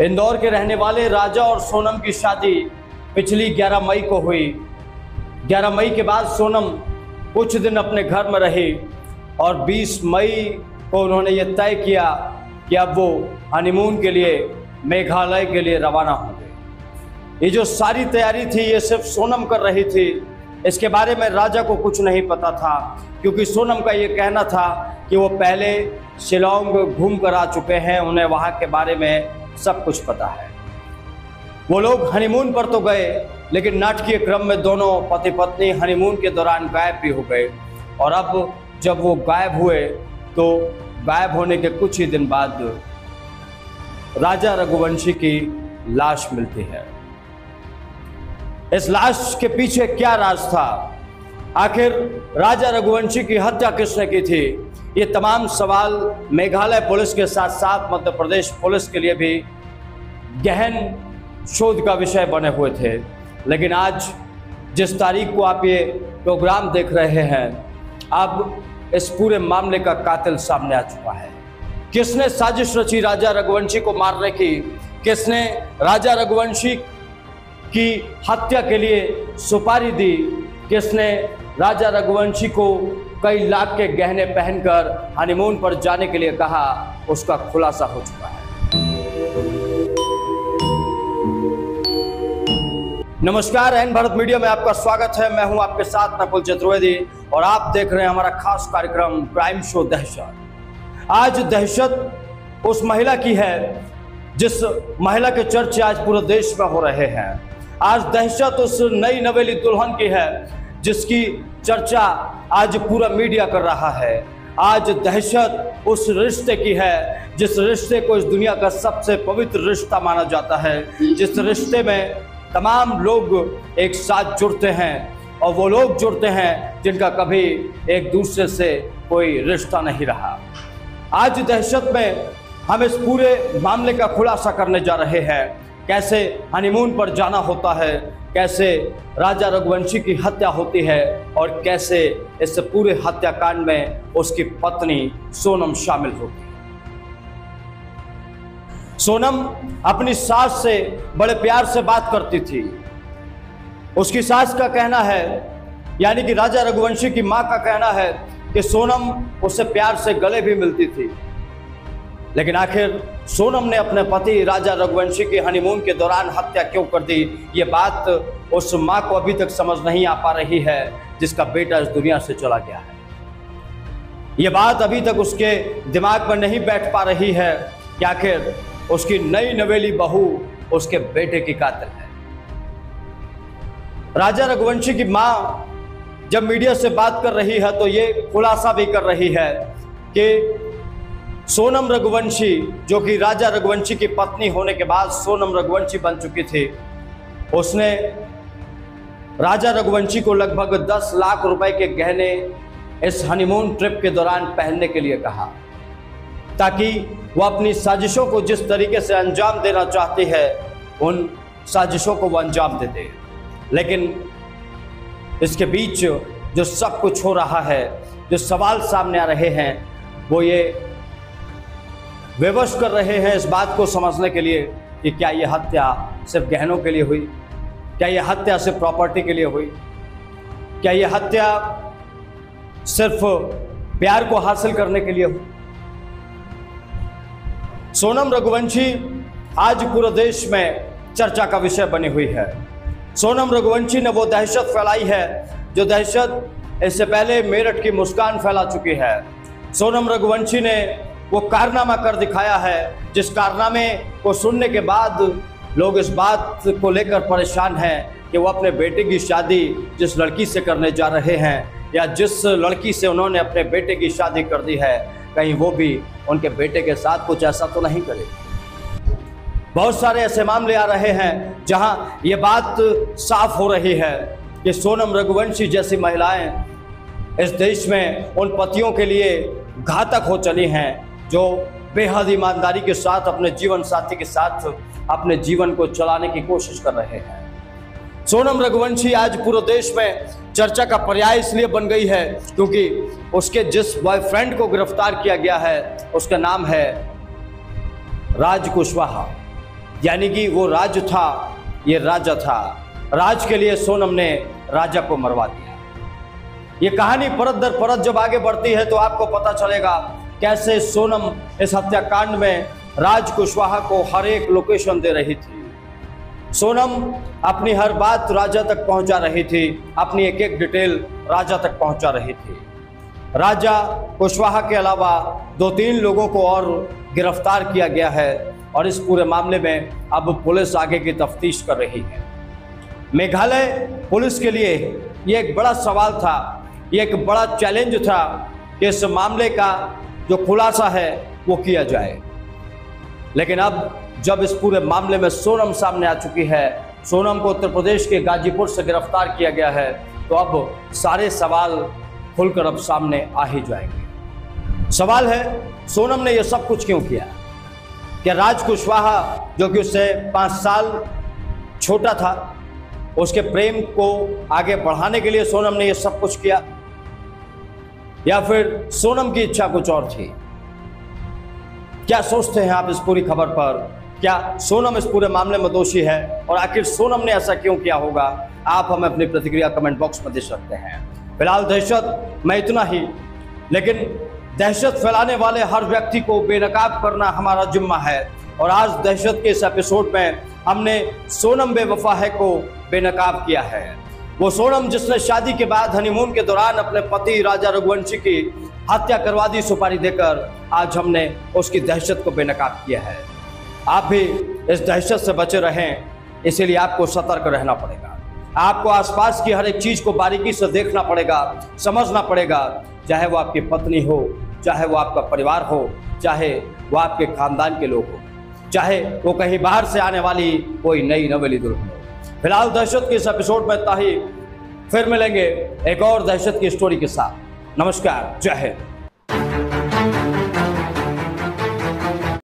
इंदौर के रहने वाले राजा और सोनम की शादी पिछली 11 मई को हुई। 11 मई के बाद सोनम कुछ दिन अपने घर में रही और 20 मई को उन्होंने ये तय किया कि अब वो हनीमून के लिए मेघालय के लिए रवाना होंगे। ये जो सारी तैयारी थी ये सिर्फ सोनम कर रही थी, इसके बारे में राजा को कुछ नहीं पता था, क्योंकि सोनम का ये कहना था कि वो पहले शिलोंग घूम कर आ चुके हैं, उन्हें वहाँ के बारे में सब कुछ पता है। वो लोग हनीमून पर तो गए, लेकिन नाटकीय क्रम में दोनों पति पत्नी हनीमून के दौरान गायब भी हो गए। और अब जब वो गायब हुए तो गायब होने के कुछ ही दिन बाद राजा रघुवंशी की लाश मिलती है। इस लाश के पीछे क्या राज था? आखिर राजा रघुवंशी की हत्या किसने की थी? ये तमाम सवाल मेघालय पुलिस के साथ साथ मध्य प्रदेश पुलिस के लिए भी गहन शोध का विषय बने हुए थे। लेकिन आज जिस तारीख को आप ये प्रोग्राम देख रहे हैं, अब इस पूरे मामले का कातिल सामने आ चुका है। किसने साजिश रची राजा रघुवंशी को मारने की? किसने राजा रघुवंशी की हत्या के लिए सुपारी दी? किसने राजा रघुवंशी को कई लाख के गहने पहनकर हनीमून पर जाने के लिए कहा? उसका खुलासा हो चुका है। नमस्कार, एन भारत मीडिया में आपका स्वागत है। मैं हूं आपके साथ नकुल चतुर्वेदी और आप देख रहे हैं हमारा खास कार्यक्रम क्राइम शो दहशत। आज दहशत उस महिला की है जिस महिला के चर्चे आज पूरे देश में हो रहे हैं। आज दहशत उस नई नवेली दुल्हन की है जिसकी चर्चा आज पूरा मीडिया कर रहा है। आज दहशत उस रिश्ते की है जिस रिश्ते को इस दुनिया का सबसे पवित्र रिश्ता माना जाता है, जिस रिश्ते में तमाम लोग एक साथ जुड़ते हैं और वो लोग जुड़ते हैं जिनका कभी एक दूसरे से कोई रिश्ता नहीं रहा। आज दहशत में हम इस पूरे मामले का खुलासा करने जा रहे हैं। कैसे हनीमून पर जाना होता है, कैसे राजा रघुवंशी की हत्या होती है और कैसे इस पूरे हत्याकांड में उसकी पत्नी सोनम शामिल होती है। सोनम अपनी सास से बड़े प्यार से बात करती थी। उसकी सास का कहना है, यानी कि राजा रघुवंशी की मां का कहना है कि सोनम उससे प्यार से गले भी मिलती थी। लेकिन आखिर सोनम ने अपने पति राजा रघुवंशी की हनीमून के दौरान हत्या क्यों कर दी? ये बात उस मां को अभी तक समझ नहीं आ पा रही है जिसका बेटा इस दुनिया से चला गया है। ये बात अभी तक उसके दिमाग में नहीं बैठ पा रही है कि आखिर उसकी नई नवेली बहू उसके बेटे की कातिल है। राजा रघुवंशी की मां जब मीडिया से बात कर रही है तो ये खुलासा भी कर रही है कि सोनम रघुवंशी, जो कि राजा रघुवंशी की पत्नी होने के बाद सोनम रघुवंशी बन चुकी थी, उसने राजा रघुवंशी को लगभग 10 लाख रुपए के गहने इस हनीमून ट्रिप के दौरान पहनने के लिए कहा, ताकि वह अपनी साजिशों को जिस तरीके से अंजाम देना चाहती है उन साजिशों को वह अंजाम दे दे। लेकिन इसके बीच जो सब कुछ हो रहा है, जो सवाल सामने आ रहे हैं, वो ये विवश कर रहे हैं इस बात को समझने के लिए कि क्या ये हत्या सिर्फ गहनों के लिए हुई? क्या ये हत्या सिर्फ प्रॉपर्टी के लिए हुई? क्या ये हत्या सिर्फ प्यार को हासिल करने के लिए हुई? सोनम रघुवंशी आज पूरे देश में चर्चा का विषय बनी हुई है। सोनम रघुवंशी ने वो दहशत फैलाई है जो दहशत इससे पहले मेरठ की मुस्कान फैला चुकी है। सोनम रघुवंशी ने वो कारनामा कर दिखाया है जिस कारनामे को सुनने के बाद लोग इस बात को लेकर परेशान हैं कि वो अपने बेटे की शादी जिस लड़की से करने जा रहे हैं या जिस लड़की से उन्होंने अपने बेटे की शादी कर दी है, कहीं वो भी उनके बेटे के साथ कुछ ऐसा तो नहीं करेगी। बहुत सारे ऐसे मामले आ रहे हैं जहां ये बात साफ हो रही है कि सोनम रघुवंशी जैसी महिलाएं इस देश में उन पतियों के लिए घातक हो चली हैं जो बेहद ईमानदारी के साथ अपने जीवन साथी के साथ अपने जीवन को चलाने की कोशिश कर रहे हैं। सोनम रघुवंशी आज पूरे देश में चर्चा का पर्याय इसलिए बन गई है क्योंकि उसके जिस बॉयफ्रेंड को गिरफ्तार किया गया है उसका नाम है राज कुशवाहा। यानी कि वो राज था, ये राजा था। राज के लिए सोनम ने राजा को मरवा दिया। ये कहानी परत दर परत जब आगे बढ़ती है तो आपको पता चलेगा कैसे सोनम इस हत्याकांड में राज कुशवाहा को हर एक लोकेशन दे रही थी। सोनम अपनी हर बात राजा तक पहुंचा रही थी, अपनी एक एक डिटेल राजा तक पहुंचा रही थी। राजा कुशवाहा के अलावा 2-3 लोगों को और गिरफ्तार किया गया है और इस पूरे मामले में अब पुलिस आगे की तफ्तीश कर रही है। मेघालय पुलिस के लिए ये एक बड़ा सवाल था, ये एक बड़ा चैलेंज था कि इस मामले का जो खुलासा है वो किया जाए। लेकिन अब जब इस पूरे मामले में सोनम सामने आ चुकी है, सोनम को उत्तर प्रदेश के गाजीपुर से गिरफ्तार किया गया है, तो अब सारे सवाल खुलकर अब सामने आ ही जाएंगे। सवाल है सोनम ने यह सब कुछ क्यों किया? क्या राज कुशवाहा जो कि उससे 5 साल छोटा था, उसके प्रेम को आगे बढ़ाने के लिए सोनम ने यह सब कुछ किया, या फिर सोनम की इच्छा कुछ और थी? क्या सोचते हैं आप इस पूरी खबर पर? क्या सोनम इस पूरे मामले में दोषी है और आखिर सोनम ने ऐसा क्यों किया होगा? आप हमें अपनी प्रतिक्रिया कमेंट बॉक्स में दे सकते हैं। फिलहाल दहशत में इतना ही, लेकिन दहशत फैलाने वाले हर व्यक्ति को बेनकाब करना हमारा जिम्मा है। और आज दहशत के इस एपिसोड में हमने सोनम बेवफा है को बेनकाब किया है। वो सोनम जिसने शादी के बाद हनीमून के दौरान अपने पति राजा रघुवंशी की हत्या करवा दी सुपारी देकर, आज हमने उसकी दहशत को बेनकाब किया है। आप भी इस दहशत से बचे रहें, इसीलिए आपको सतर्क रहना पड़ेगा। आपको आसपास की हर एक चीज को बारीकी से देखना पड़ेगा, समझना पड़ेगा, चाहे वो आपकी पत्नी हो, चाहे वो आपका परिवार हो, चाहे वो आपके खानदान के लोग हो, चाहे वो कहीं बाहर से आने वाली कोई नई नवेली दुल्हन हो। फिलहाल दहशत के इस एपिसोड में इतना ही। फिर मिलेंगे एक और दहशत की स्टोरी के साथ। नमस्कार, जय हिंद।